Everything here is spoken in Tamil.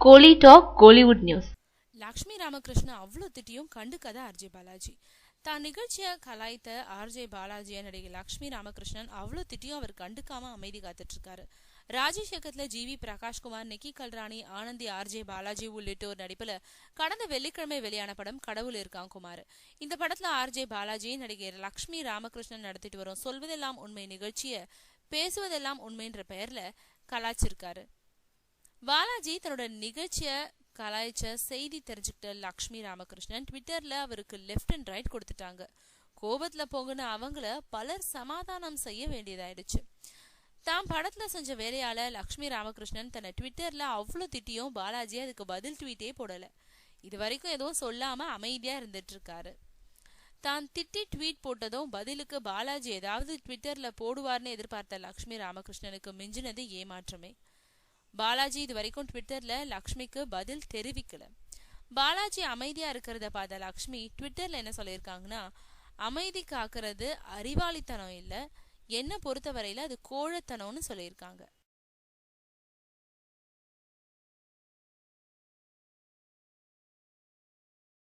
கோலி டாக் கோலிவுட் நியூஸ். லக்ஷ்மி ராமகிருஷ்ணன் அவ்வளோ திட்டியும் கண்டுக்காத ஆர்ஜே பாலாஜி. தான் நிகழ்ச்சியை கலாய்த்த ஆர்ஜே பாலாஜியை நடிகை லக்ஷ்மி ராமகிருஷ்ணன் அவ்வளோ திட்டியும் அவர் கண்டுக்காம அமைதி காத்துட்டு இருக்காரு. ராஜேஷ் இயக்கத்துல ஜிவி பிரகாஷ்குமார், நிக்கி கல்ராணி, ஆனந்தி, ஆர்ஜே பாலாஜி உள்ளிட்டோர் நடிப்புல கடந்த வெள்ளிக்கிழமை வெளியான படம் கடவுள் இருக்கான் குமார். இந்த படத்துல ஆர்ஜே பாலாஜி நடிகை லக்ஷ்மி ராமகிருஷ்ணன் நடத்திட்டு வரும் சொல்வதெல்லாம் உண்மை நிகழ்ச்சியை பேசுவதெல்லாம் உண்மைன்ற பெயர்ல கலாய்ச்சிருக்காரு. பாலாஜி தன்னோட நிகழ்ச்சியை கலாய்ச்ச செய்தி தெரிஞ்சுக்கிட்ட லக்ஷ்மி ராமகிருஷ்ணன் ட்விட்டர்ல அவருக்கு லெஃப்ட் அண்ட் ரைட் கொடுத்துட்டாங்க. கோபத்துல போகுன அவங்கள பலர் சமாதானம் செய்ய வேண்டியதாயிடுச்சு. தான் படத்துல செஞ்ச வேலையால லக்ஷ்மி ராமகிருஷ்ணன் தன்னை ட்விட்டர்ல அவ்வளோ திட்டியும் பாலாஜி அதுக்கு பதில் ட்வீட்டே போடல. இது வரைக்கும் எதுவும் சொல்லாம அமைதியா இருந்துட்டு இருக்காரு. தான் திட்டி ட்வீட் போட்டதும் பதிலுக்கு பாலாஜி ஏதாவது ட்விட்டர்ல போடுவார்னு எதிர்பார்த்த லக்ஷ்மி ராமகிருஷ்ணனுக்கு மிஞ்சினது ஏமாற்றமே. பாலாஜி இது வரைக்கும் ட்விட்டர்ல லக்ஷ்மிக்கு பதில் தெரிவிக்கல. பாலாஜி அமைதியா இருக்கிறத பார்த்த லக்ஷ்மி ட்விட்டர்ல என்ன சொல்லியிருக்காங்கன்னா, அமைதி காக்குறது அறிவாளித்தனம் இல்ல, என்ன பொறுத்தவரையில அது கோழத்தனம்னு சொல்லியிருக்காங்க.